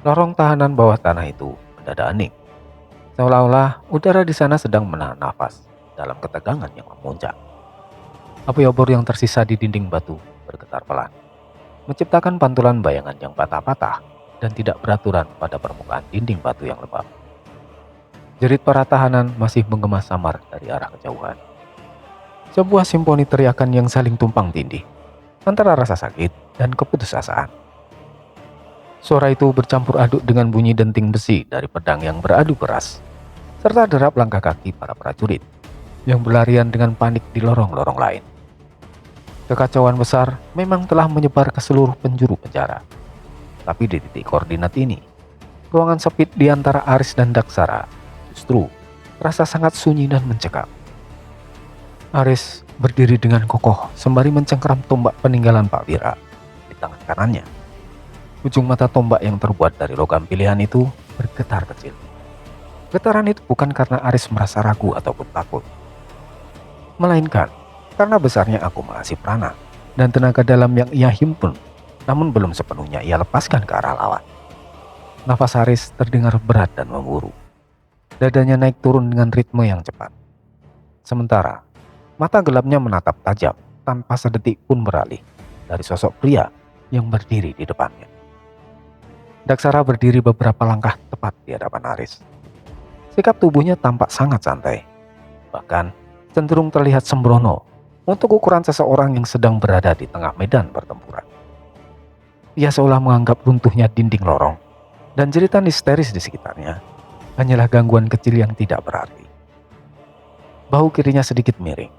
Lorong tahanan bawah tanah itu mendadak hening, seolah-olah udara di sana sedang menahan nafas dalam ketegangan yang memuncak. Api obor yang tersisa di dinding batu bergetar pelan, menciptakan pantulan bayangan yang patah-patah dan tidak beraturan pada permukaan dinding batu yang lembab. Jerit para tahanan masih menggema samar dari arah kejauhan. Sebuah simfoni teriakan yang saling tumpang tindih antara rasa sakit dan keputusasaan. Suara itu bercampur aduk dengan bunyi denting besi dari pedang yang beradu keras, serta derap langkah kaki para prajurit yang berlarian dengan panik di lorong-lorong lain. Kekacauan besar memang telah menyebar ke seluruh penjuru penjara. Tapi di titik koordinat ini, ruangan sempit di antara Aris dan Daksara justru terasa sangat sunyi dan mencekam. Aris berdiri dengan kokoh sembari mencengkeram tombak peninggalan Pak Wira di tangan kanannya. Ujung mata tombak yang terbuat dari logam pilihan itu bergetar kecil. Getaran itu bukan karena Aris merasa ragu ataupun takut, melainkan karena besarnya akumulasi prana dan tenaga dalam yang ia himpun, namun belum sepenuhnya ia lepaskan ke arah lawan. Nafas Aris terdengar berat dan memburu. Dadanya naik turun dengan ritme yang cepat. Sementara mata gelapnya menatap tajam tanpa sedetik pun beralih dari sosok pria yang berdiri di depannya. Daksara berdiri beberapa langkah tepat di hadapan Aris. Sikap tubuhnya tampak sangat santai, bahkan cenderung terlihat sembrono untuk ukuran seseorang yang sedang berada di tengah medan pertempuran. Ia seolah menganggap runtuhnya dinding lorong dan jeritan histeris di sekitarnya hanyalah gangguan kecil yang tidak berarti. Bahu kirinya sedikit miring,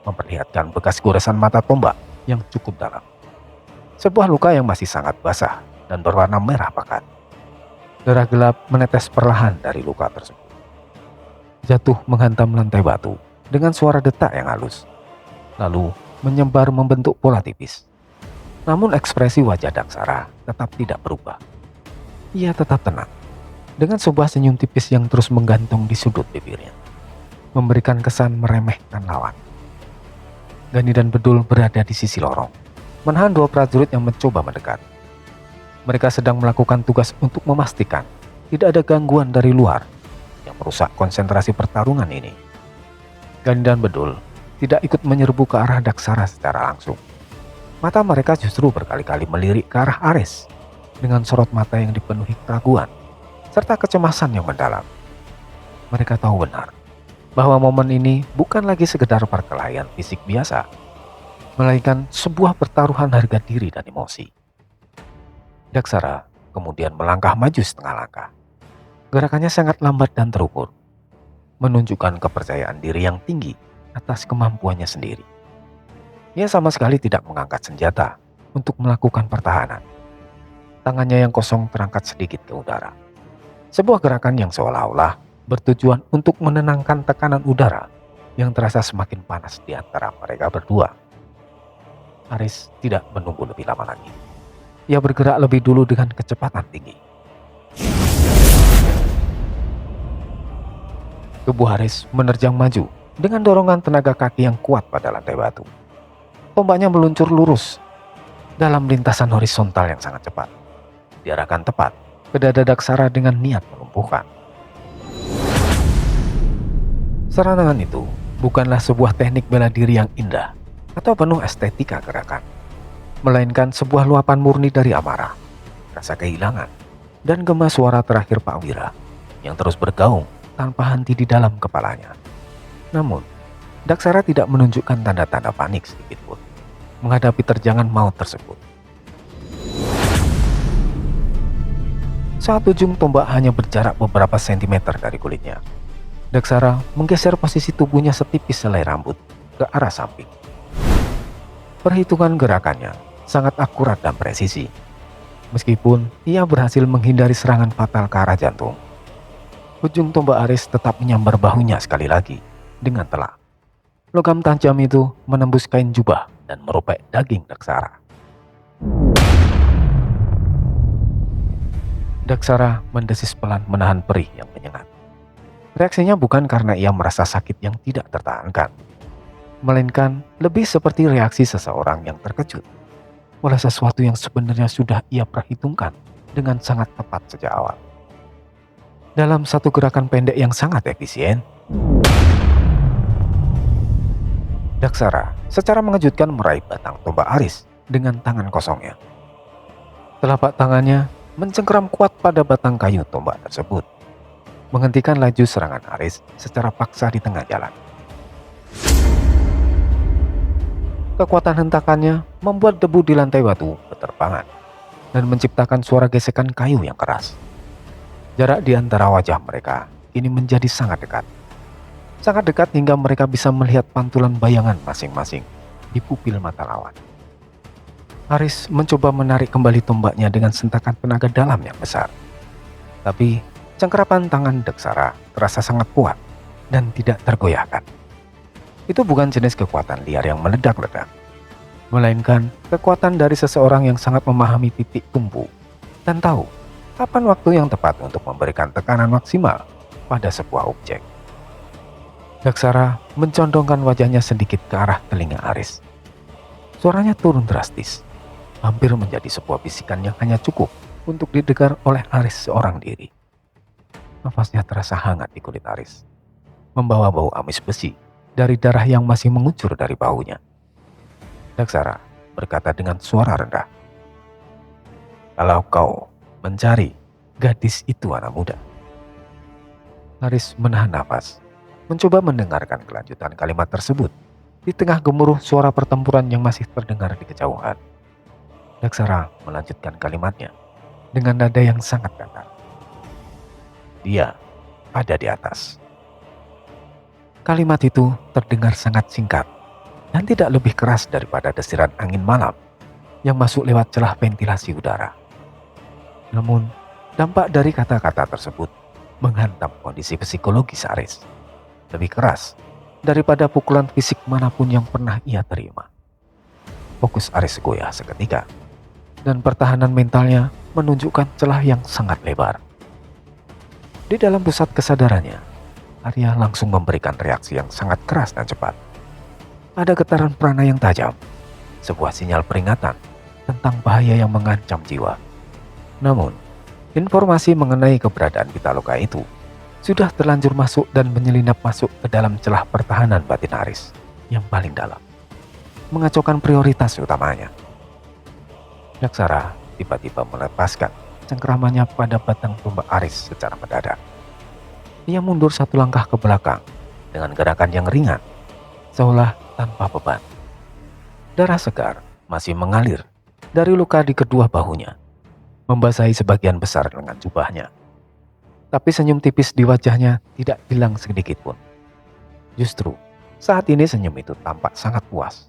memperlihatkan bekas goresan mata tombak yang cukup dalam. Sebuah luka yang masih sangat basah dan berwarna merah pekat. Darah gelap menetes perlahan dari luka tersebut, jatuh menghantam lantai batu dengan suara detak yang halus, lalu menyebar membentuk pola tipis. Namun ekspresi wajah Daksara tetap tidak berubah. Ia tetap tenang, dengan sebuah senyum tipis yang terus menggantung di sudut bibirnya, memberikan kesan meremehkan lawan. Gani dan Bedul berada di sisi lorong, menahan dua prajurit yang mencoba mendekat. Mereka sedang melakukan tugas untuk memastikan tidak ada gangguan dari luar yang merusak konsentrasi pertarungan ini. Gani dan Bedul tidak ikut menyerbu ke arah Daksara secara langsung. Mata mereka justru berkali-kali melirik ke arah Aris dengan sorot mata yang dipenuhi keraguan serta kecemasan yang mendalam. Mereka tahu benar bahwa momen ini bukan lagi sekedar perkelahian fisik biasa, melainkan sebuah pertaruhan harga diri dan emosi. Daksara kemudian melangkah maju setengah langkah. Gerakannya sangat lambat dan terukur, menunjukkan kepercayaan diri yang tinggi atas kemampuannya sendiri. Ia sama sekali tidak mengangkat senjata untuk melakukan pertahanan. Tangannya yang kosong terangkat sedikit ke udara. Sebuah gerakan yang seolah-olah bertujuan untuk menenangkan tekanan udara yang terasa semakin panas di antara mereka berdua. Aris tidak menunggu lebih lama lagi. Ia bergerak lebih dulu dengan kecepatan tinggi. Tubuh Aris menerjang maju dengan dorongan tenaga kaki yang kuat pada lantai batu. Tombaknya meluncur lurus dalam lintasan horizontal yang sangat cepat, diarahkan tepat ke dada Daksara dengan niat melumpuhkan. Serangan itu bukanlah sebuah teknik bela diri yang indah atau penuh estetika gerakan, melainkan sebuah luapan murni dari amarah, rasa kehilangan, dan gema suara terakhir Pak Wira yang terus bergaung tanpa henti di dalam kepalanya. Namun, Daksara tidak menunjukkan tanda-tanda panik sedikitpun menghadapi terjangan maut tersebut. Saat ujung tombak hanya berjarak beberapa sentimeter dari kulitnya, Daksara menggeser posisi tubuhnya setipis selai rambut ke arah samping. Perhitungan gerakannya sangat akurat dan presisi. Meskipun ia berhasil menghindari serangan fatal ke arah jantung, ujung tombak Aris tetap menyambar bahunya sekali lagi dengan telak. Logam tajam itu menembus kain jubah dan merobek daging Daksara. Daksara mendesis pelan menahan perih yang menyengat. Reaksinya bukan karena ia merasa sakit yang tidak tertahankan, melainkan lebih seperti reaksi seseorang yang terkejut oleh sesuatu yang sebenarnya sudah ia perhitungkan dengan sangat tepat sejak awal. Dalam satu gerakan pendek yang sangat efisien, Daksara secara mengejutkan meraih batang tombak Aris dengan tangan kosongnya. Telapak tangannya mencengkeram kuat pada batang kayu tombak tersebut, menghentikan laju serangan Aris secara paksa di tengah jalan. Kekuatan hentakannya membuat debu di lantai batu berterbangan dan menciptakan suara gesekan kayu yang keras. Jarak di antara wajah mereka kini menjadi sangat dekat. Sangat dekat hingga mereka bisa melihat pantulan bayangan masing-masing di pupil mata lawan. Aris mencoba menarik kembali tombaknya dengan sentakan tenaga dalam yang besar. Tapi cengkeraman tangan Daksara terasa sangat kuat dan tidak tergoyahkan. Itu bukan jenis kekuatan liar yang meledak-ledak, melainkan kekuatan dari seseorang yang sangat memahami titik tumpu dan tahu kapan waktu yang tepat untuk memberikan tekanan maksimal pada sebuah objek. Daksara mencondongkan wajahnya sedikit ke arah telinga Aris. Suaranya turun drastis, hampir menjadi sebuah bisikan yang hanya cukup untuk didengar oleh Aris seorang diri. Nafasnya terasa hangat di kulit Aris, membawa bau amis besi dari darah yang masih mengucur dari bahunya. Daksara berkata dengan suara rendah, "Kalau kau mencari gadis itu anak muda." Aris menahan nafas, mencoba mendengarkan kelanjutan kalimat tersebut di tengah gemuruh suara pertempuran yang masih terdengar di kejauhan. Daksara melanjutkan kalimatnya dengan nada yang sangat datar. "Dia ada di atas." Kalimat itu terdengar sangat singkat dan tidak lebih keras daripada desiran angin malam yang masuk lewat celah ventilasi udara. Namun, dampak dari kata-kata tersebut menghantam kondisi psikologis Aris lebih keras daripada pukulan fisik manapun yang pernah ia terima. Fokus Aris goyah seketika, dan pertahanan mentalnya menunjukkan celah yang sangat lebar. Di dalam pusat kesadarannya, Arya langsung memberikan reaksi yang sangat keras dan cepat. Ada getaran prana yang tajam, sebuah sinyal peringatan tentang bahaya yang mengancam jiwa. Namun, informasi mengenai keberadaan Pitaloka itu sudah terlanjur masuk dan menyelinap masuk ke dalam celah pertahanan batin Aris yang paling dalam, mengacaukan prioritas utamanya. Daksara tiba-tiba melepaskan cengkeramannya pada batang tombak Aris secara mendadak. Ia mundur satu langkah ke belakang dengan gerakan yang ringan, seolah tanpa beban. Darah segar masih mengalir dari luka di kedua bahunya, membasahi sebagian besar lengan jubahnya. Tapi senyum tipis di wajahnya tidak hilang sedikit pun. Justru, saat ini senyum itu tampak sangat puas.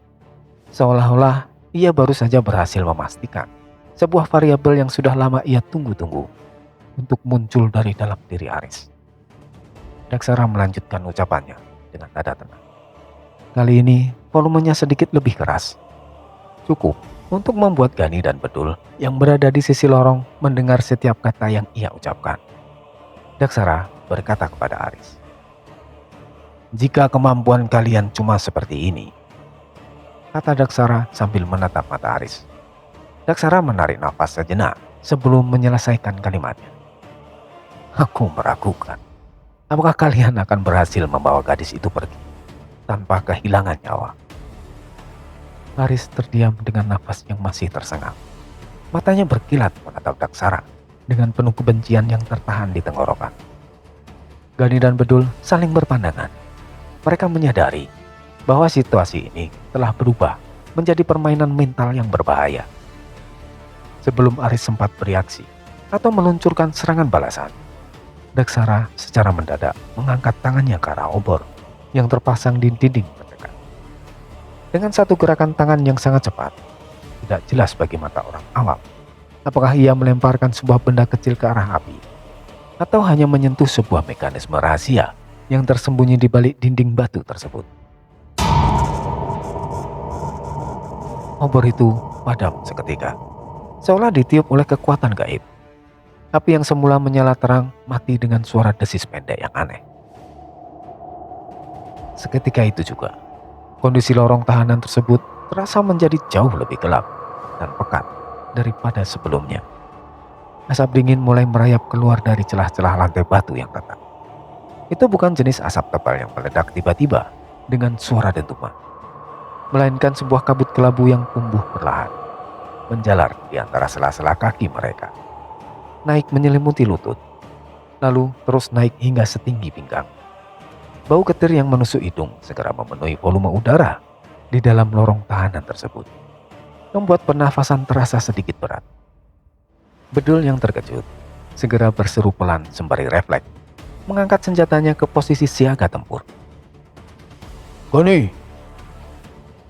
Seolah-olah ia baru saja berhasil memastikan sebuah variabel yang sudah lama ia tunggu-tunggu untuk muncul dari dalam diri Aris. Daksara melanjutkan ucapannya dengan nada tenang. Kali ini volumenya sedikit lebih keras. Cukup untuk membuat Gani dan Bedul yang berada di sisi lorong mendengar setiap kata yang ia ucapkan. Daksara berkata kepada Aris, "Jika kemampuan kalian cuma seperti ini," kata Daksara sambil menatap mata Aris. Daksara menarik nafas sejenak sebelum menyelesaikan kalimatnya. "Aku meragukan. Apakah kalian akan berhasil membawa gadis itu pergi tanpa kehilangan nyawa?" Aris terdiam dengan nafas yang masih tersengal. Matanya berkilat menatap Daksara dengan penuh kebencian yang tertahan di tenggorokan. Gani dan Bedul saling berpandangan. Mereka menyadari bahwa situasi ini telah berubah menjadi permainan mental yang berbahaya. Sebelum Aris sempat bereaksi atau meluncurkan serangan balasan, Daksara secara mendadak mengangkat tangannya ke arah obor yang terpasang di dinding pendekat. Dengan satu gerakan tangan yang sangat cepat, tidak jelas bagi mata orang awam apakah ia melemparkan sebuah benda kecil ke arah api atau hanya menyentuh sebuah mekanisme rahasia yang tersembunyi di balik dinding batu tersebut. Obor itu padam seketika, seolah ditiup oleh kekuatan gaib. Api yang semula menyala terang mati dengan suara desis pendek yang aneh. Seketika itu juga, kondisi lorong tahanan tersebut terasa menjadi jauh lebih gelap dan pekat daripada sebelumnya. Asap dingin mulai merayap keluar dari celah-celah lantai batu yang retak. Itu bukan jenis asap tebal yang meledak tiba-tiba dengan suara dentuman, melainkan sebuah kabut kelabu yang tumbuh perlahan, menjalar di antara sela-sela kaki mereka, naik menyelimuti lutut, lalu terus naik hingga setinggi pinggang. Bau getir yang menusuk hidung segera memenuhi volume udara di dalam lorong tahanan tersebut, membuat pernafasan terasa sedikit berat. Bedul yang terkejut segera berseru pelan sembari refleks, mengangkat senjatanya ke posisi siaga tempur. "Goni!"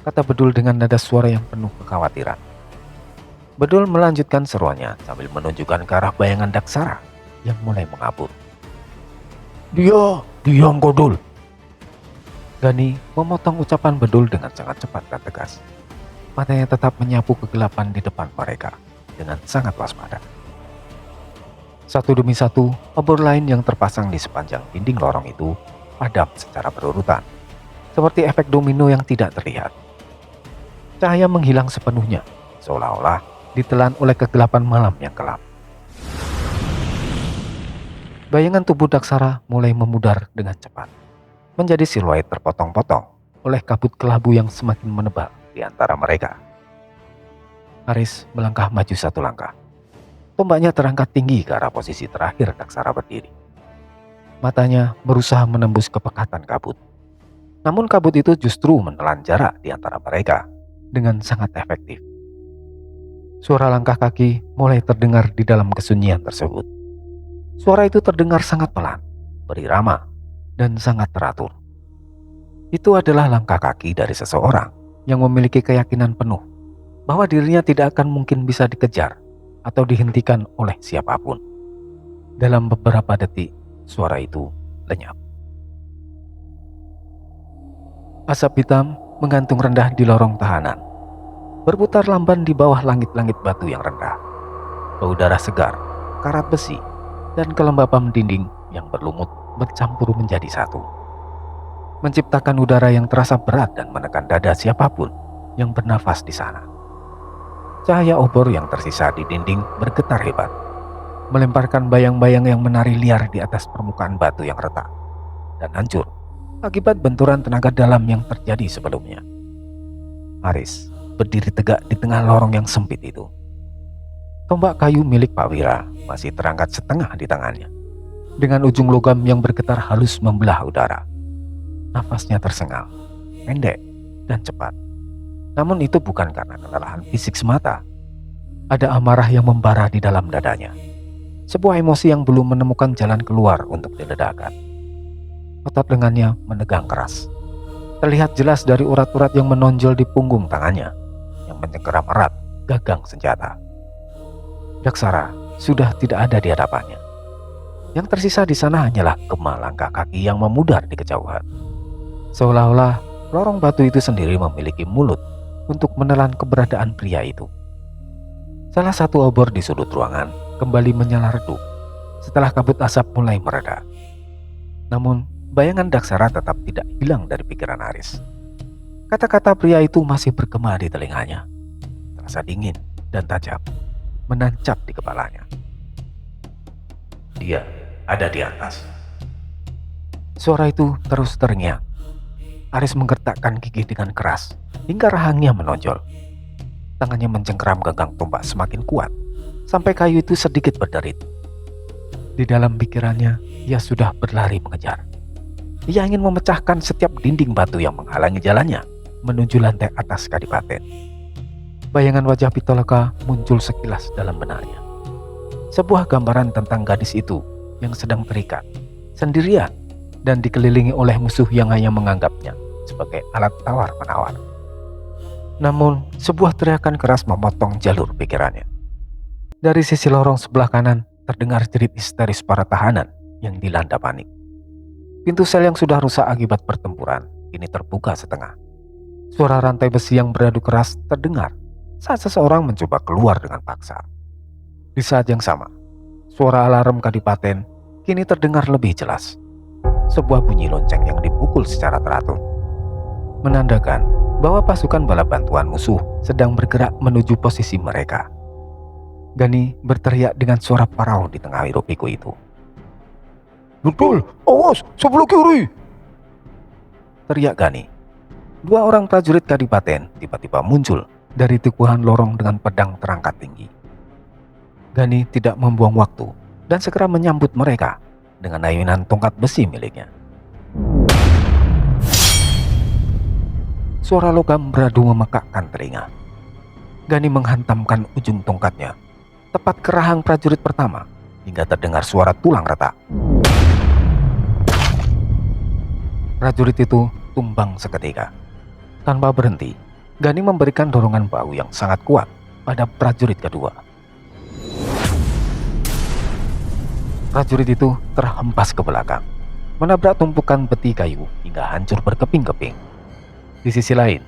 kata Bedul dengan nada suara yang penuh kekhawatiran. Bedul melanjutkan seruannya sambil menunjukkan ke arah bayangan Daksara yang mulai mengabur. "Diam Godul!" Gani memotong ucapan Bedul dengan sangat cepat dan tegas. Matanya tetap menyapu kegelapan di depan mereka dengan sangat waspada. Satu demi satu, obor lain yang terpasang di sepanjang dinding lorong itu padam secara berurutan, seperti efek domino yang tidak terlihat. Cahaya menghilang sepenuhnya, seolah-olah ditelan oleh kegelapan malam yang gelap. Bayangan tubuh Daksara mulai memudar dengan cepat, menjadi siluet terpotong-potong oleh kabut kelabu yang semakin menebal di antara mereka. Aris melangkah maju satu langkah. Tombaknya terangkat tinggi ke arah posisi terakhir Daksara berdiri. Matanya berusaha menembus kepekatan kabut. Namun kabut itu justru menelan jarak di antara mereka dengan sangat efektif. Suara langkah kaki mulai terdengar di dalam kesunyian tersebut. Suara itu terdengar sangat pelan, berirama, dan sangat teratur. Itu adalah langkah kaki dari seseorang yang memiliki keyakinan penuh bahwa dirinya tidak akan mungkin bisa dikejar atau dihentikan oleh siapapun. Dalam beberapa detik, suara itu lenyap. Asap hitam menggantung rendah di lorong tahanan, berputar lamban di bawah langit-langit batu yang rendah. Bau darah segar, karat besi, dan kelembapan dinding yang berlumut bercampur menjadi satu, menciptakan udara yang terasa berat dan menekan dada siapapun yang bernafas di sana. Cahaya obor yang tersisa di dinding bergetar hebat, melemparkan bayang-bayang yang menari liar di atas permukaan batu yang retak dan hancur akibat benturan tenaga dalam yang terjadi sebelumnya. Aris berdiri tegak di tengah lorong yang sempit itu. Tombak kayu milik Pak Wira masih terangkat setengah di tangannya, dengan ujung logam yang bergetar halus membelah udara. Nafasnya tersengal, pendek, dan cepat. Namun itu bukan karena kelelahan fisik semata. Ada amarah yang membara di dalam dadanya. Sebuah emosi yang belum menemukan jalan keluar untuk diledakkan. Otot lengannya menegang keras. Terlihat jelas dari urat-urat yang menonjol di punggung tangannya, yang mencengkeram erat gagang senjata. Daksara sudah tidak ada di hadapannya. Yang tersisa di sana hanyalah gema langkah kaki yang memudar di kejauhan. Seolah-olah lorong batu itu sendiri memiliki mulut untuk menelan keberadaan pria itu. Salah satu obor di sudut ruangan kembali menyala redup setelah kabut asap mulai mereda. Namun bayangan Daksara tetap tidak hilang dari pikiran Aris. Kata-kata pria itu masih bergema di telinganya, terasa dingin dan tajam, menancap di kepalanya. "Dia ada di atas." Suara itu terus terngiang. Aris menggertakkan gigi dengan keras hingga rahangnya menonjol. Tangannya mencengkeram gagang tombak semakin kuat sampai kayu itu sedikit berderit. Di dalam pikirannya, ia sudah berlari mengejar. Ia ingin memecahkan setiap dinding batu yang menghalangi jalannya menuju lantai atas kadipaten. Bayangan wajah Pitaloka muncul sekilas dalam benaknya. Sebuah gambaran tentang gadis itu yang sedang terikat, sendirian, dan dikelilingi oleh musuh yang hanya menganggapnya sebagai alat tawar-menawar. Namun, sebuah teriakan keras memotong jalur pikirannya. Dari sisi lorong sebelah kanan, terdengar jerit histeris para tahanan yang dilanda panik. Pintu sel yang sudah rusak akibat pertempuran kini terbuka setengah. Suara rantai besi yang beradu keras terdengar saat seseorang mencoba keluar dengan paksa. Di saat yang sama, suara alarm kadipaten kini terdengar lebih jelas. Sebuah bunyi lonceng yang dipukul secara teratur, menandakan bahwa pasukan bala bantuan musuh sedang bergerak menuju posisi mereka. Gani berteriak dengan suara parau di tengah hiruk pikuk itu. "Betul, awas, sebelah kiri!" teriak Gani. Dua orang prajurit kadipaten tiba-tiba muncul dari tikuhan lorong dengan pedang terangkat tinggi. Gani tidak membuang waktu dan segera menyambut mereka dengan ayunan tongkat besi miliknya. Suara logam beradu memekakkan telinga. Gani menghantamkan ujung tongkatnya tepat ke rahang prajurit pertama hingga terdengar suara tulang retak. Prajurit itu tumbang seketika. Tanpa berhenti, Gani memberikan dorongan bahu yang sangat kuat pada prajurit kedua. Prajurit itu terhempas ke belakang, menabrak tumpukan peti kayu hingga hancur berkeping-keping. Di sisi lain,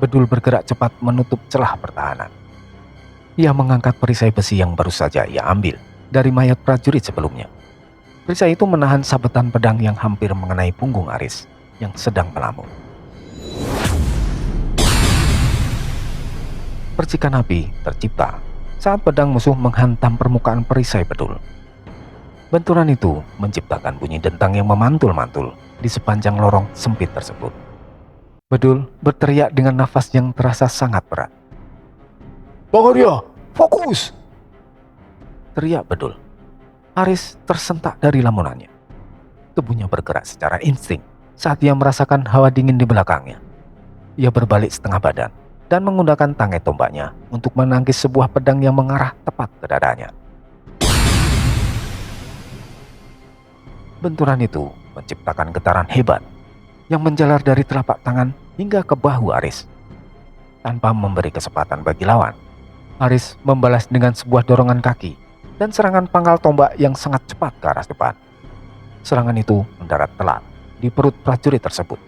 Bedul bergerak cepat menutup celah pertahanan. Ia mengangkat perisai besi yang baru saja ia ambil dari mayat prajurit sebelumnya. Perisai itu menahan sabetan pedang yang hampir mengenai punggung Aris yang sedang melamun. Percikan api tercipta saat pedang musuh menghantam permukaan perisai Bedul. Benturan itu menciptakan bunyi dentang yang memantul-mantul di sepanjang lorong sempit tersebut. Bedul berteriak dengan nafas yang terasa sangat berat. "Bagaria, fokus!" teriak Bedul. Aris tersentak dari lamunannya. Tubuhnya bergerak secara insting saat ia merasakan hawa dingin di belakangnya. Ia berbalik setengah badan dan menggunakan tangkai tombaknya untuk menangkis sebuah pedang yang mengarah tepat ke dadanya. Benturan itu menciptakan getaran hebat yang menjalar dari telapak tangan hingga ke bahu Aris. Tanpa memberi kesempatan bagi lawan, Aris membalas dengan sebuah dorongan kaki dan serangan pangkal tombak yang sangat cepat ke arah depan. Serangan itu mendarat telat di perut prajurit tersebut.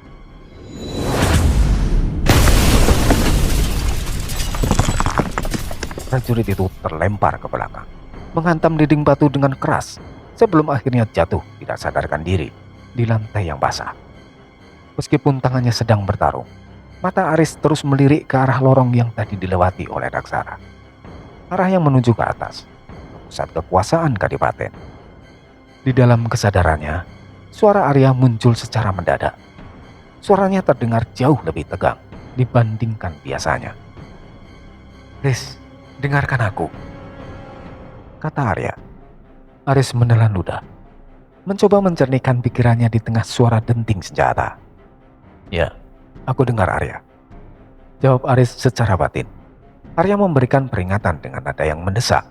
Prajurit itu terlempar ke belakang, menghantam dinding batu dengan keras sebelum akhirnya jatuh tidak sadarkan diri di lantai yang basah. Meskipun tangannya sedang bertarung, mata Aris terus melirik ke arah lorong yang tadi dilewati oleh Daksara. Arah yang menuju ke atas, pusat kekuasaan Kadipaten. Di dalam kesadarannya, suara Arya muncul secara mendadak. Suaranya terdengar jauh lebih tegang dibandingkan biasanya. "Riz, dengarkan aku," kata Arya. Aris menelan ludah, mencoba mencernihkan pikirannya di tengah suara denting senjata. "Ya, aku dengar Arya," jawab Aris secara batin. Arya memberikan peringatan dengan nada yang mendesak.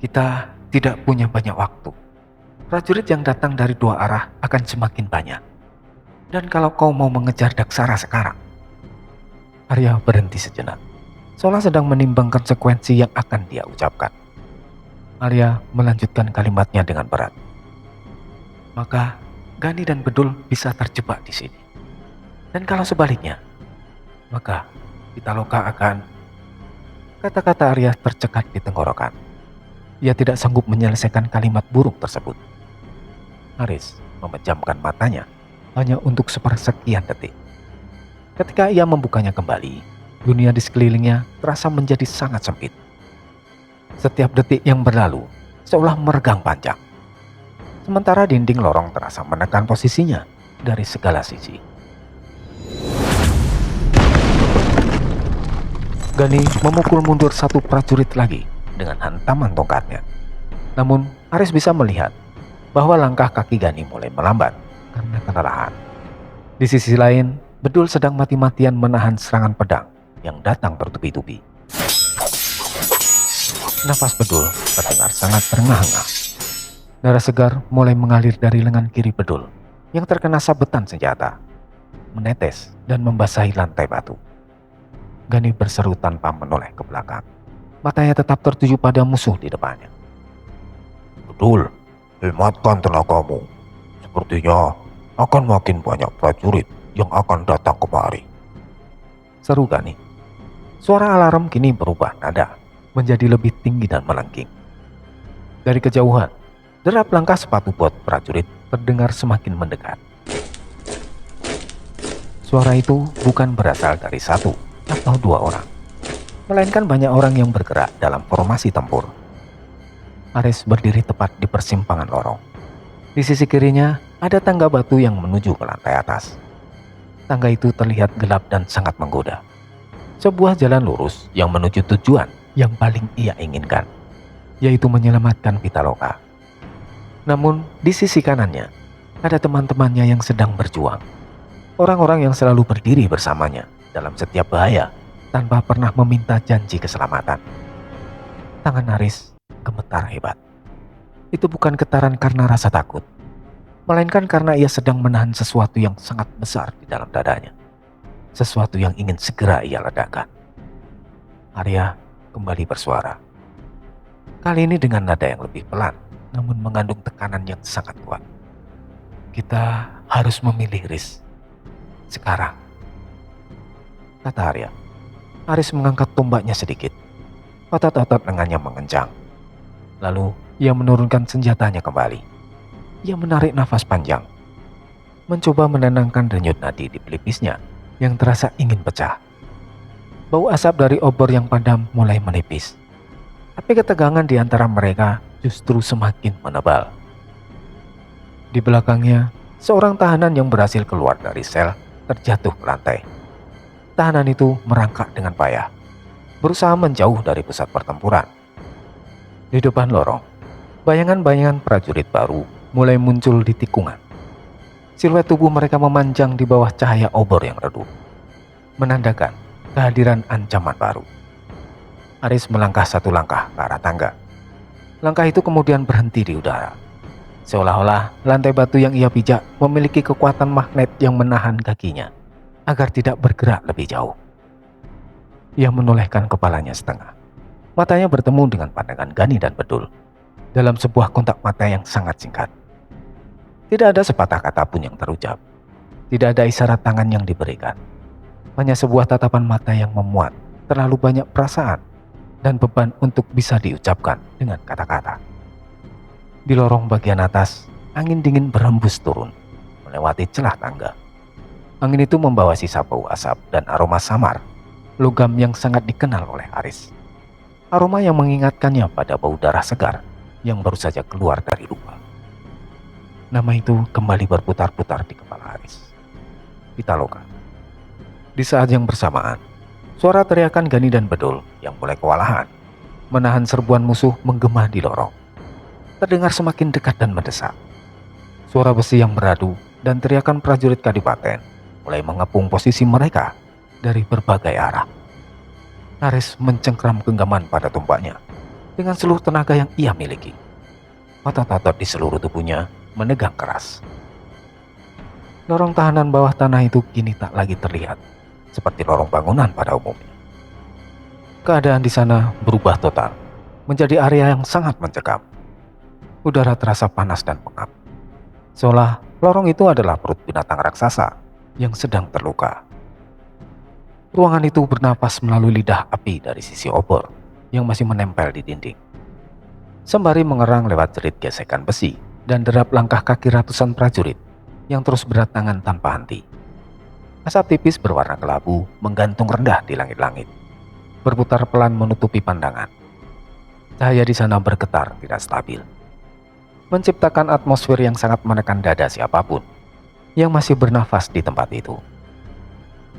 "Kita tidak punya banyak waktu. Prajurit yang datang dari dua arah akan semakin banyak. Dan kalau kau mau mengejar Daksara sekarang..." Arya berhenti sejenak, seolah sedang menimbang konsekuensi yang akan dia ucapkan. Arya melanjutkan kalimatnya dengan berat. "Maka Gani dan Bedul bisa terjebak di sini. Dan kalau sebaliknya, maka Pitaloka akan..." Kata-kata Arya tercekat di tenggorokan. Ia tidak sanggup menyelesaikan kalimat buruk tersebut. Aris memejamkan matanya hanya untuk sepersekian detik. Ketika ia membukanya kembali, dunia di sekelilingnya terasa menjadi sangat sempit. Setiap detik yang berlalu seolah meregang panjang. Sementara dinding lorong terasa menekan posisinya dari segala sisi. Gani memukul mundur satu prajurit lagi dengan hantaman tongkatnya. Namun Aris bisa melihat bahwa langkah kaki Gani mulai melambat karena kelelahan. Di sisi lain, Bedul sedang mati-matian menahan serangan pedang yang datang bertubi-tubi. Nafas Bedul terdengar sangat terengah-engah. Darah segar mulai mengalir dari lengan kiri Bedul yang terkena sabetan senjata, menetes dan membasahi lantai batu. Gani berseru tanpa menoleh ke belakang. Matanya tetap tertuju pada musuh di depannya. "Bedul, hematkan tenagamu. Sepertinya akan makin banyak prajurit yang akan datang kemari," seru Gani. Suara alarm kini berubah nada menjadi lebih tinggi dan melengking. Dari kejauhan, derap langkah sepatu bot prajurit terdengar semakin mendekat. Suara itu bukan berasal dari satu atau dua orang. melainkan banyak orang yang bergerak dalam formasi tempur. Aris berdiri tepat di persimpangan lorong. Di sisi kirinya ada tangga batu yang menuju ke lantai atas. Tangga itu terlihat gelap dan sangat menggoda. Sebuah jalan lurus yang menuju tujuan yang paling ia inginkan, yaitu menyelamatkan Pitaloka. Namun di sisi kanannya ada teman-temannya yang sedang berjuang. Orang-orang yang selalu berdiri bersamanya dalam setiap bahaya tanpa pernah meminta janji keselamatan. Tangan Aris gemetar hebat. Itu bukan getaran karena rasa takut, melainkan karena ia sedang menahan sesuatu yang sangat besar di dalam dadanya. Sesuatu yang ingin segera ia ledakan. Arya kembali bersuara. Kali ini dengan nada yang lebih pelan, namun mengandung tekanan yang sangat kuat. Kita harus memilih, Riz. Sekarang, kata Arya. Aris mengangkat tombaknya sedikit. Otot-otot lengannya mengencang. Lalu ia menurunkan senjatanya kembali. Ia menarik nafas panjang, mencoba menenangkan denyut nadi di pelipisnya yang terasa ingin pecah. Bau asap dari obor yang padam mulai menipis, tapi ketegangan di antara mereka justru semakin menebal. Di belakangnya, seorang tahanan yang berhasil keluar dari sel terjatuh ke lantai. Tahanan itu merangkak dengan payah, berusaha menjauh dari pusat pertempuran. Di depan lorong, bayangan-bayangan prajurit baru mulai muncul di tikungan. Siluet tubuh mereka memanjang di bawah cahaya obor yang redup, menandakan kehadiran ancaman baru. Aris melangkah satu langkah ke arah tangga. Langkah itu kemudian berhenti di udara. Seolah-olah lantai batu yang ia pijak memiliki kekuatan magnet yang menahan kakinya agar tidak bergerak lebih jauh. Ia menolehkan kepalanya setengah. Matanya bertemu dengan pandangan Gani dan Bedul dalam sebuah kontak mata yang sangat singkat. Tidak ada sepatah kata pun yang terucap. Tidak ada isyarat tangan yang diberikan. Hanya sebuah tatapan mata yang memuat terlalu banyak perasaan dan beban untuk bisa diucapkan dengan kata-kata. Di lorong bagian atas, angin dingin berhembus turun, melewati celah tangga. Angin itu membawa sisa bau asap dan aroma samar, logam yang sangat dikenal oleh Aris. Aroma yang mengingatkannya pada bau darah segar yang baru saja keluar dari luka. Nama itu kembali berputar-putar di kepala Aris. Pitaloka. Di saat yang bersamaan, suara teriakan Gani dan Bedul yang mulai kewalahan menahan serbuan musuh menggema di lorong. Terdengar semakin dekat dan mendesak. Suara besi yang beradu dan teriakan prajurit kadipaten mulai mengepung posisi mereka dari berbagai arah. Aris mencengkram genggaman pada tombaknya dengan seluruh tenaga yang ia miliki. Otot-otot di seluruh tubuhnya menegang keras. Lorong tahanan bawah tanah itu kini tak lagi terlihat seperti lorong bangunan pada umumnya. Keadaan di sana berubah total, menjadi area yang sangat mencekam. Udara terasa panas dan pengap, seolah lorong itu adalah perut binatang raksasa yang sedang terluka. Ruangan itu bernapas melalui lidah api dari sisi obor yang masih menempel di dinding, sembari mengerang lewat jerit gesekan besi dan derap langkah kaki ratusan prajurit yang terus berdatangan tanpa henti. Asap tipis berwarna kelabu menggantung rendah di langit-langit, berputar pelan menutupi pandangan. Cahaya di sana bergetar tidak stabil, menciptakan atmosfer yang sangat menekan dada siapapun yang masih bernafas di tempat itu.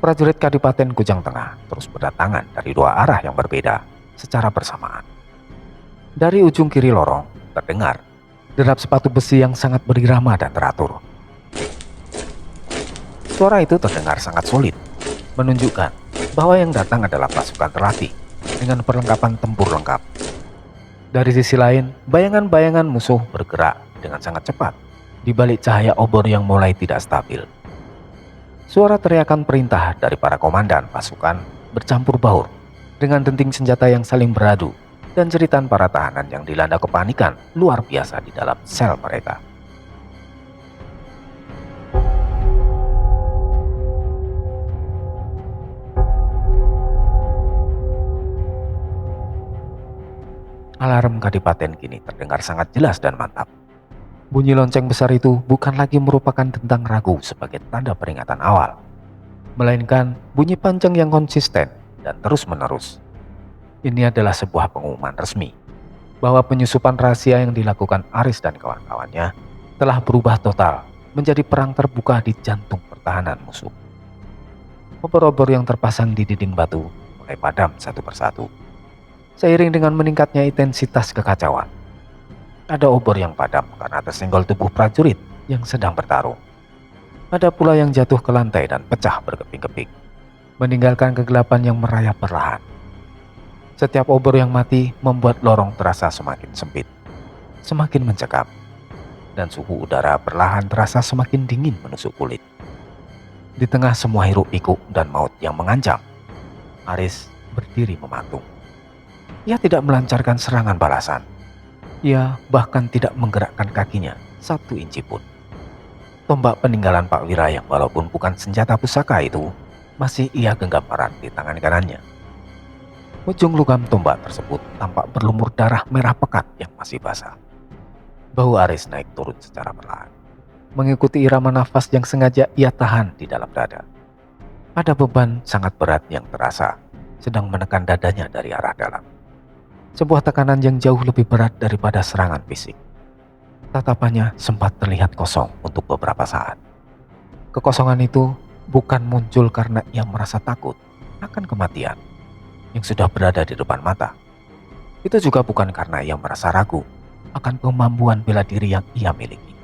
Prajurit Kadipaten Kujang Tengah terus berdatangan dari dua arah yang berbeda secara bersamaan. Dari ujung kiri lorong terdengar derap sepatu besi yang sangat berirama dan teratur. Suara itu terdengar sangat solid, menunjukkan bahwa yang datang adalah pasukan terlatih dengan perlengkapan tempur lengkap. Dari sisi lain, bayangan-bayangan musuh bergerak dengan sangat cepat di balik cahaya obor yang mulai tidak stabil. Suara teriakan perintah dari para komandan pasukan bercampur baur dengan denting senjata yang saling beradu dan jeritan para tahanan yang dilanda kepanikan luar biasa di dalam sel mereka. Alarm Kadipaten kini terdengar sangat jelas dan mantap. Bunyi lonceng besar itu bukan lagi merupakan dentang ragu sebagai tanda peringatan awal, melainkan bunyi panjang yang konsisten dan terus-menerus. Ini adalah sebuah pengumuman resmi bahwa penyusupan rahasia yang dilakukan Aris dan kawan-kawannya telah berubah total menjadi perang terbuka di jantung pertahanan musuh. Obor-obor yang terpasang di dinding batu mulai padam satu persatu. Seiring dengan meningkatnya intensitas kekacauan, ada obor yang padam karena tersenggol tubuh prajurit yang sedang bertarung. Ada pula yang jatuh ke lantai dan pecah berkeping-keping, meninggalkan kegelapan yang merayap perlahan. Setiap obor yang mati membuat lorong terasa semakin sempit, semakin mencekam, dan suhu udara perlahan terasa semakin dingin menusuk kulit. Di tengah semua hiruk-pikuk dan maut yang mengancam, Aris berdiri mematung. Ia tidak melancarkan serangan balasan. Ia bahkan tidak menggerakkan kakinya satu inci pun. Tombak peninggalan Pak Wira yang walaupun bukan senjata pusaka itu, masih ia genggam erat di tangan kanannya. Ujung lugam tombak tersebut tampak berlumur darah merah pekat yang masih basah. Bahu Aris naik turun secara perlahan, mengikuti irama nafas yang sengaja ia tahan di dalam dada. Ada beban sangat berat yang terasa, sedang menekan dadanya dari arah dalam. Sebuah tekanan yang jauh lebih berat daripada serangan fisik. Tatapannya sempat terlihat kosong untuk beberapa saat. Kekosongan itu bukan muncul karena ia merasa takut akan kematian yang sudah berada di depan mata. Itu juga bukan karena ia merasa ragu akan kemampuan bela diri yang ia miliki.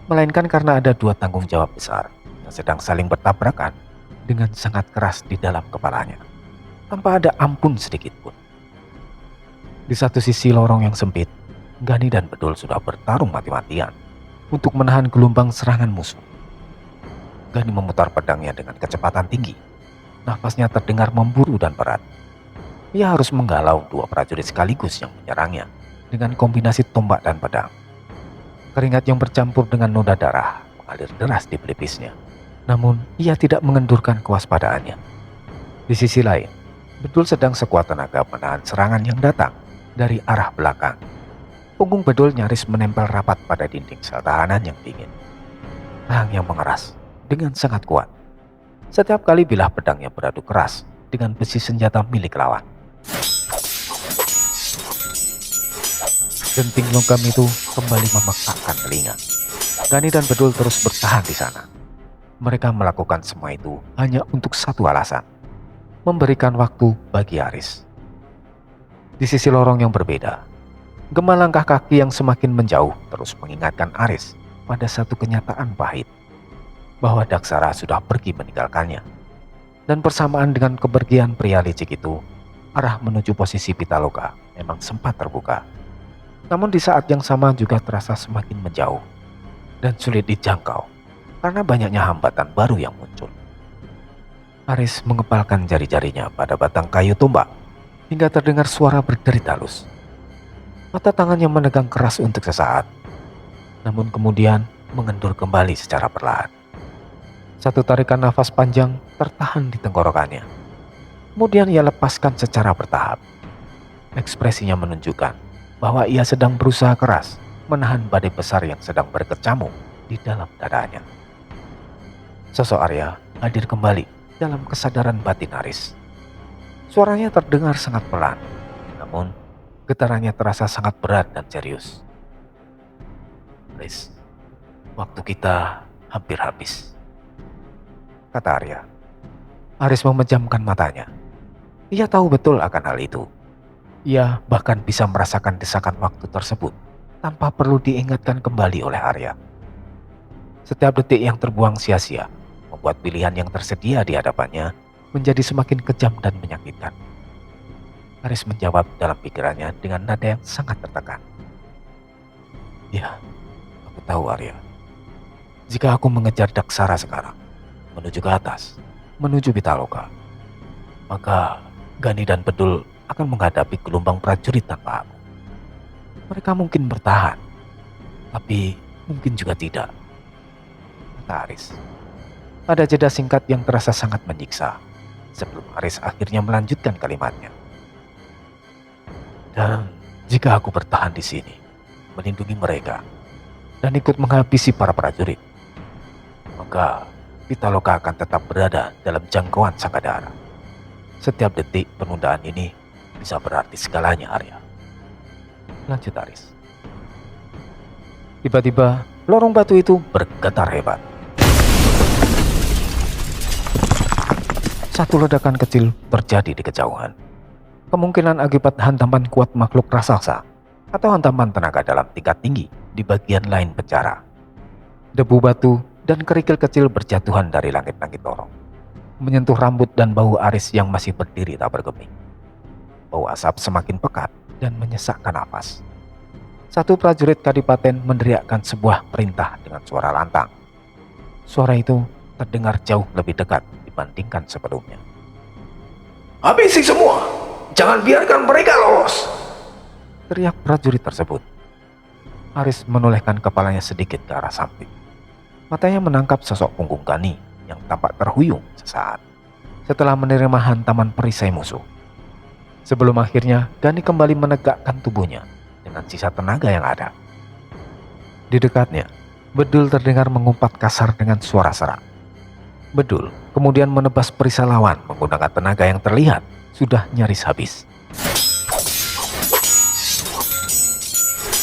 Melainkan karena ada dua tanggung jawab besar yang sedang saling bertabrakan dengan sangat keras di dalam kepalanya, tanpa ada ampun sedikit pun. Di satu sisi lorong yang sempit, Gani dan Bedul sudah bertarung mati-matian untuk menahan gelombang serangan musuh. Gani memutar pedangnya dengan kecepatan tinggi. Nafasnya terdengar memburu dan berat. Ia harus menggalau dua prajurit sekaligus yang menyerangnya dengan kombinasi tombak dan pedang. Keringat yang bercampur dengan noda darah mengalir deras di pelipisnya. Namun ia tidak mengendurkan kewaspadaannya. Di sisi lain, Bedul sedang sekuat tenaga menahan serangan yang datang dari arah belakang. Punggung Bedul nyaris menempel rapat pada dinding sel tahanan yang dingin. Rahang yang mengeras dengan sangat kuat setiap kali bilah pedangnya beradu keras dengan besi senjata milik lawan. Denting logam itu kembali memekakkan telinga. Gani dan Bedul terus bertahan di sana. Mereka melakukan semua itu hanya untuk satu alasan: memberikan waktu bagi Aris. Di sisi lorong yang berbeda, gema langkah kaki yang semakin menjauh terus mengingatkan Aris pada satu kenyataan pahit, bahwa Daksara sudah pergi meninggalkannya. Dan bersamaan dengan kepergian pria licik itu, arah menuju posisi Pitaloka memang sempat terbuka. Namun di saat yang sama juga terasa semakin menjauh dan sulit dijangkau karena banyaknya hambatan baru yang muncul. Aris mengepalkan jari-jarinya pada batang kayu tombak hingga terdengar suara berderit halus. Mata tangannya menegang keras untuk sesaat, namun kemudian mengendur kembali secara perlahan. Satu tarikan nafas panjang tertahan di tenggorokannya. Kemudian ia lepaskan secara bertahap. Ekspresinya menunjukkan bahwa ia sedang berusaha keras menahan badai besar yang sedang berkecamuk di dalam dadanya. Sosok Arya hadir kembali dalam kesadaran batin Aris. Suaranya terdengar sangat pelan, namun getarannya terasa sangat berat dan serius. Aris, waktu kita hampir habis, kata Arya. Aris memejamkan matanya. Ia tahu betul akan hal itu. Ia bahkan bisa merasakan desakan waktu tersebut tanpa perlu diingatkan kembali oleh Arya. Setiap detik yang terbuang sia-sia membuat pilihan yang tersedia di hadapannya menjadi semakin kejam dan menyakitkan. Aris menjawab dalam pikirannya dengan nada yang sangat tertekan. Ya, aku tahu Arya. Jika aku mengejar Daksara sekarang, menuju ke atas, menuju Pitaloka, maka Gani dan Bedul akan menghadapi gelombang prajurit tanpa aku. Mereka mungkin bertahan, tapi mungkin juga tidak, kata Aris. Ada jeda singkat yang terasa sangat menyiksa sebelum Aris akhirnya melanjutkan kalimatnya. Dan jika aku bertahan di sini, melindungi mereka, dan ikut menghabisi para prajurit, maka Pitaloka akan tetap berada dalam jangkauan Sangkadara. Setiap detik penundaan ini bisa berarti segalanya, Arya. Lanjut Aris. Tiba-tiba, lorong batu itu bergetar hebat. Satu ledakan kecil terjadi di kejauhan. Kemungkinan akibat hantaman kuat makhluk raksasa atau hantaman tenaga dalam tingkat tinggi di bagian lain penjara. Debu batu dan kerikil kecil berjatuhan dari langit-langit lorong, menyentuh rambut dan bau Aris yang masih berdiri tak bergeming. Bau asap semakin pekat dan menyesakkan napas. Satu prajurit kadipaten meneriakkan sebuah perintah dengan suara lantang. Suara itu terdengar jauh lebih dekat dibandingkan sebelumnya. Habisi semua! Jangan biarkan mereka lolos! Teriak prajurit tersebut. Aris menolehkan kepalanya sedikit ke arah samping. Matanya menangkap sosok punggung Gani yang tampak terhuyung sesaat setelah menerima hantaman perisai musuh. Sebelum akhirnya Gani kembali menegakkan tubuhnya dengan sisa tenaga yang ada. Di dekatnya, Bedul terdengar mengumpat kasar dengan suara serak. Bedul kemudian menebas perisai lawan menggunakan tenaga yang terlihat sudah nyaris habis.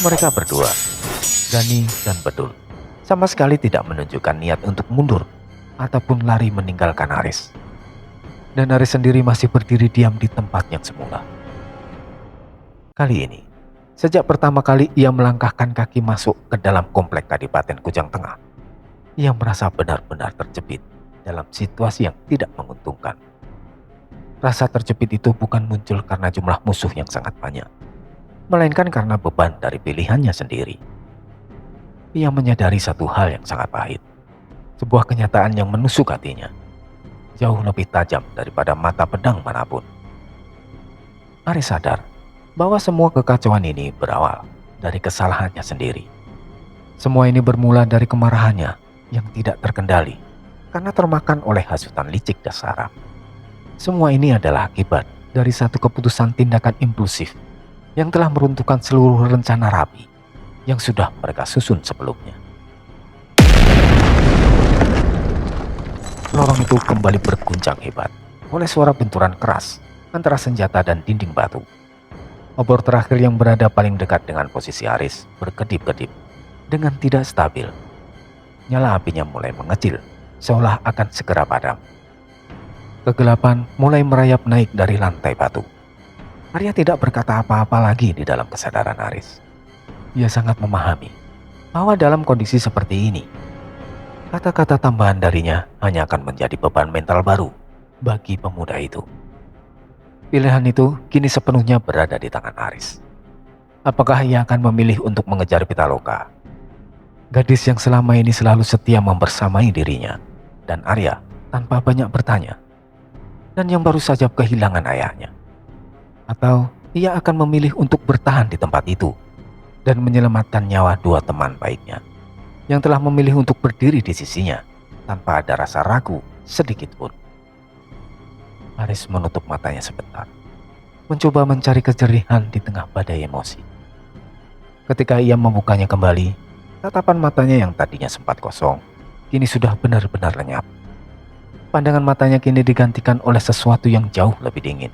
Mereka berdua, Gani dan Bedul, sama sekali tidak menunjukkan niat untuk mundur ataupun lari meninggalkan Aris. Dan Aris sendiri masih berdiri diam di tempat yang semula. Kali ini, sejak pertama kali ia melangkahkan kaki masuk ke dalam komplek Kadipaten Kujang Tengah, ia merasa benar-benar terjepit dalam situasi yang tidak menguntungkan. Rasa terjepit itu bukan muncul karena jumlah musuh yang sangat banyak, melainkan karena beban dari pilihannya sendiri. Ia menyadari satu hal yang sangat pahit, sebuah kenyataan yang menusuk hatinya, jauh lebih tajam daripada mata pedang manapun. Aris sadar bahwa semua kekacauan ini berawal dari kesalahannya sendiri. Semua ini bermula dari kemarahannya yang tidak terkendali karena termakan oleh hasutan licik Dasara. Semua ini adalah akibat dari satu keputusan tindakan impulsif yang telah meruntuhkan seluruh rencana rapi yang sudah mereka susun sebelumnya. Lorong itu kembali berguncang hebat oleh suara benturan keras antara senjata dan dinding batu. Obor terakhir yang berada paling dekat dengan posisi Aris berkedip-kedip dengan tidak stabil. Nyala apinya mulai mengecil, seolah akan segera padam. Kegelapan mulai merayap naik dari lantai batu. Arya tidak berkata apa-apa lagi di dalam kesadaran Aris. Ia sangat memahami bahwa dalam kondisi seperti ini, kata-kata tambahan darinya hanya akan menjadi beban mental baru bagi pemuda itu. Pilihan itu kini sepenuhnya berada di tangan Aris. Apakah ia akan memilih untuk mengejar Pitaloka, gadis yang selama ini selalu setia membersamai dirinya dan Arya tanpa banyak bertanya, dan yang baru saja kehilangan ayahnya? Atau ia akan memilih untuk bertahan di tempat itu dan menyelamatkan nyawa dua teman baiknya yang telah memilih untuk berdiri di sisinya tanpa ada rasa ragu sedikit pun? Aris menutup matanya sebentar, mencoba mencari kejerihan di tengah badai emosi. Ketika ia membukanya kembali, tatapan matanya yang tadinya sempat kosong kini sudah benar-benar lenyap. Pandangan matanya kini digantikan oleh sesuatu yang jauh lebih dingin,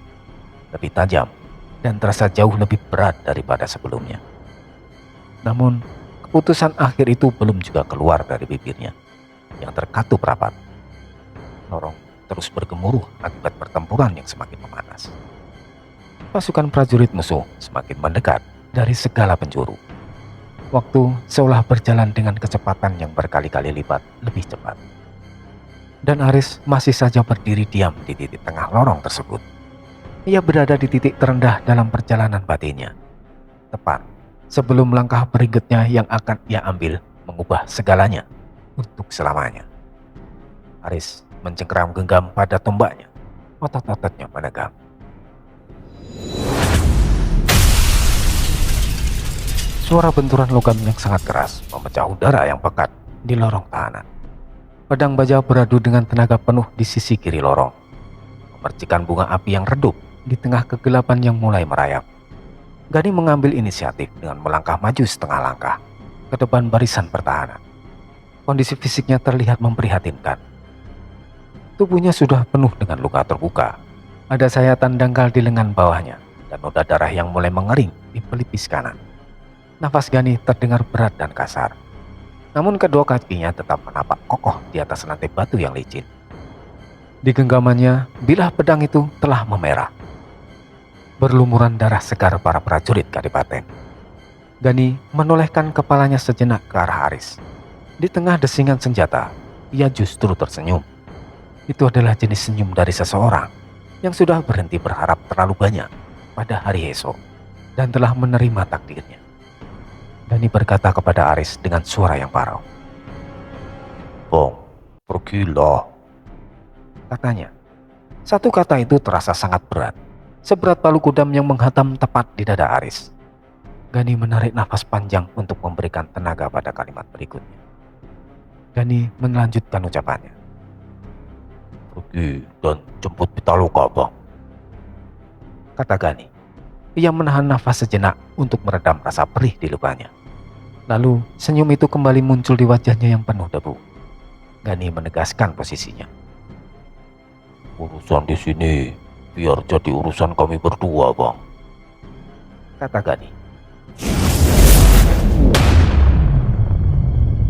lebih tajam, dan terasa jauh lebih berat daripada sebelumnya. Namun, keputusan akhir itu belum juga keluar dari bibirnya yang terkatup rapat. Lorong terus bergemuruh akibat pertempuran yang semakin memanas. Pasukan prajurit musuh semakin mendekat dari segala penjuru. Waktu seolah berjalan dengan kecepatan yang berkali-kali lipat lebih cepat. Dan Aris masih saja berdiri diam di titik tengah lorong tersebut. Ia berada di titik terendah dalam perjalanan batinnya, tepat sebelum langkah berikutnya yang akan ia ambil mengubah segalanya untuk selamanya. Aris mencengkeram genggam pada tombaknya, otot-ototnya menegang. Suara benturan logam yang sangat keras memecah udara yang pekat di lorong tahanan. Pedang baja beradu dengan tenaga penuh di sisi kiri lorong, memercikan bunga api yang redup di tengah kegelapan yang mulai merayap. Gani mengambil inisiatif dengan melangkah maju setengah langkah ke depan barisan pertahanan. Kondisi fisiknya terlihat memprihatinkan. Tubuhnya sudah penuh dengan luka terbuka. Ada sayatan dangkal di lengan bawahnya dan noda darah yang mulai mengering di pelipis kanan. Nafas Gani terdengar berat dan kasar. Namun kedua kakinya tetap menapak kokoh di atas lantai batu yang licin. Di genggamannya, bilah pedang itu telah memerah. Berlumuran darah segar para prajurit Kadipaten. Gani menolehkan kepalanya sejenak ke arah Aris. Di tengah desingan senjata, ia justru tersenyum. Itu adalah jenis senyum dari seseorang yang sudah berhenti berharap terlalu banyak pada hari esok dan telah menerima takdirnya. Gani berkata kepada Aris dengan suara yang parau. "Bong, pergilah," katanya. Satu kata itu terasa sangat berat, seberat palu kudam yang menghantam tepat di dada Aris. Gani menarik nafas panjang untuk memberikan tenaga pada kalimat berikutnya. Gani melanjutkan ucapannya. "Pergi dan jemput Pitaloka, Bang," kata Gani. Ia menahan nafas sejenak untuk meredam rasa perih di lukanya. Lalu senyum itu kembali muncul di wajahnya yang penuh debu. Gani menegaskan posisinya. "Urusan di sini biar jadi urusan kami berdua, Bang," kata Gani.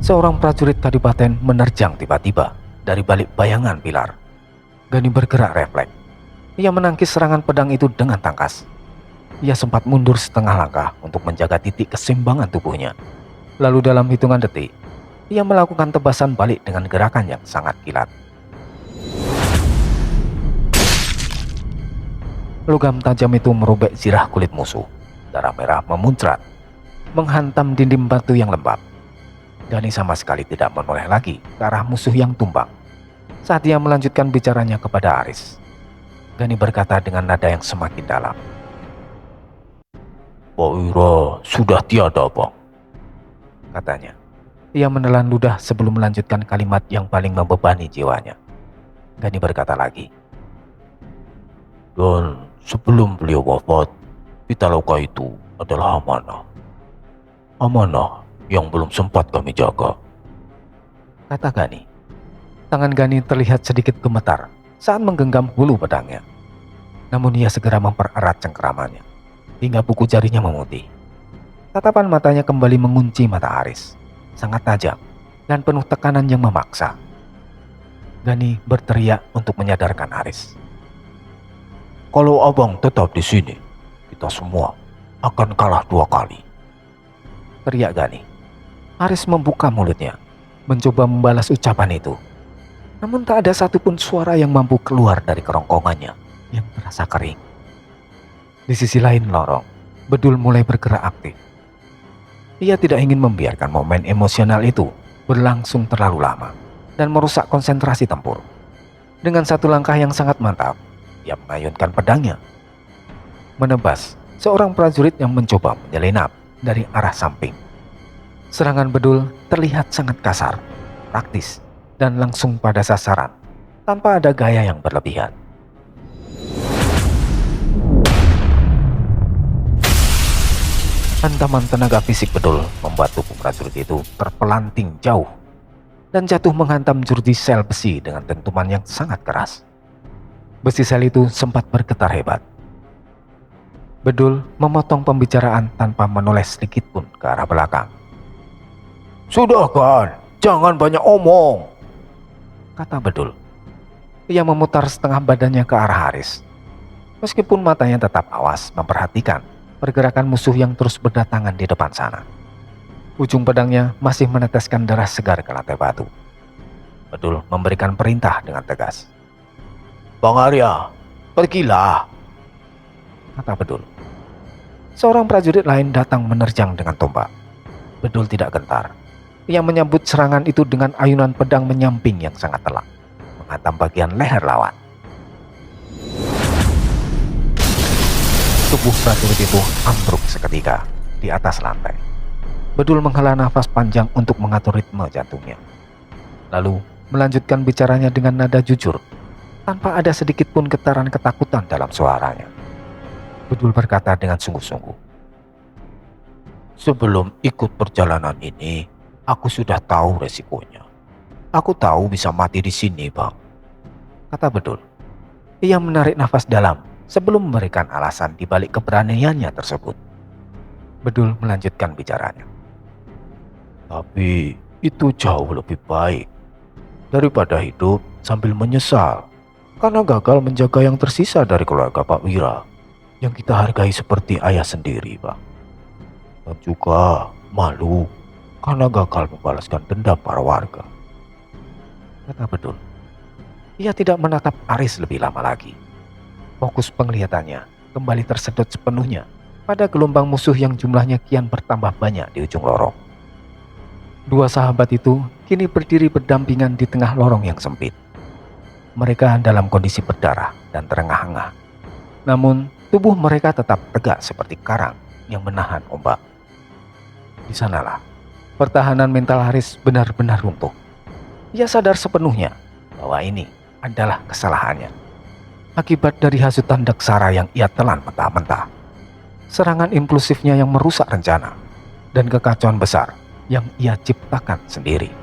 Seorang prajurit Kadipaten menerjang tiba-tiba dari balik bayangan pilar. Gani bergerak refleks. Ia menangkis serangan pedang itu dengan tangkas. Ia sempat mundur setengah langkah untuk menjaga titik keseimbangan tubuhnya. Lalu dalam hitungan detik, ia melakukan tebasan balik dengan gerakan yang sangat kilat. Logam tajam itu merobek zirah kulit musuh. Darah merah memuncrat, menghantam dinding batu yang lembab. Gani sama sekali tidak menoleh lagi ke arah musuh yang tumbang. Saat ia melanjutkan bicaranya kepada Aris, Gani berkata dengan nada yang semakin dalam. "Pak Wira sudah tiada, Bang," katanya. Ia menelan ludah sebelum melanjutkan kalimat yang paling membebani jiwanya. Gani berkata lagi. "Dan sebelum beliau wafat, Pitaloka itu adalah amanah. Amanah yang belum sempat kami jaga," kata Gani. Tangan Gani terlihat sedikit gemetar saat menggenggam hulu pedangnya. Namun ia segera mempererat cengkeramannya hingga buku jarinya memutih. Tatapan matanya kembali mengunci mata Aris, sangat tajam dan penuh tekanan yang memaksa. Gani berteriak untuk menyadarkan Aris. "Kalau abang tetap di sini, kita semua akan kalah 2 kali," teriak Gani. Aris membuka mulutnya, mencoba membalas ucapan itu. Namun tak ada satupun suara yang mampu keluar dari kerongkongannya yang terasa kering. Di sisi lain lorong, Bedul mulai bergerak aktif. Ia tidak ingin membiarkan momen emosional itu berlangsung terlalu lama dan merusak konsentrasi tempur. Dengan satu langkah yang sangat mantap, ia mengayunkan pedangnya. Menebas seorang prajurit yang mencoba menyelinap dari arah samping. Serangan Bedul terlihat sangat kasar, praktis, dan langsung pada sasaran, tanpa ada gaya yang berlebihan. Hantaman tenaga fisik Bedul membuat tubuh prajurit itu terpelanting jauh dan jatuh menghantam jeruji sel besi dengan dentuman yang sangat keras. Besi sel itu sempat bergetar hebat. Bedul memotong pembicaraan tanpa menoleh sedikit pun ke arah belakang. "Sudah kan, jangan banyak omong," kata Bedul. Ia memutar setengah badannya ke arah Aris. Meskipun matanya tetap awas memperhatikan pergerakan musuh yang terus berdatangan di depan sana. Ujung pedangnya masih meneteskan darah segar ke lantai batu. Bedul memberikan perintah dengan tegas. "Bang Arya, pergilah," kata Bedul. Seorang prajurit lain datang menerjang dengan tombak. Bedul tidak gentar. Ia menyambut serangan itu dengan ayunan pedang menyamping yang sangat telak, menghantam bagian leher lawan. Tubuh prajurit itu ambruk seketika di atas lantai. Bedul menghela nafas panjang untuk mengatur ritme jantungnya. Lalu melanjutkan bicaranya dengan nada jujur, tanpa ada sedikit pun getaran ketakutan dalam suaranya. Bedul berkata dengan sungguh-sungguh. "Sebelum ikut perjalanan ini, aku sudah tahu resikonya. Aku tahu bisa mati di sini, Bang," kata Bedul. Ia menarik nafas dalam sebelum memberikan alasan di balik keberaniannya tersebut. Bedul melanjutkan bicaranya. Tapi itu jauh lebih baik daripada hidup sambil menyesal karena gagal menjaga yang tersisa dari keluarga Pak Wira yang kita hargai seperti ayah sendiri, Pak. Dan juga malu karena gagal membalaskan dendam para warga, kata Bedul. Ia tidak menatap Aris lebih lama lagi. Fokus penglihatannya kembali tersedot sepenuhnya pada gelombang musuh yang jumlahnya kian bertambah banyak di ujung lorong. Dua sahabat itu kini berdiri berdampingan di tengah lorong yang sempit. Mereka dalam kondisi berdarah dan terengah-engah. Namun tubuh mereka tetap tegak seperti karang yang menahan ombak. Di sanalah pertahanan mental Haris benar-benar runtuh. Ia sadar sepenuhnya bahwa ini adalah kesalahannya. Akibat dari hasutan Daksara yang ia telan mentah-mentah. Serangan impulsifnya yang merusak rencana dan kekacauan besar yang ia ciptakan sendiri.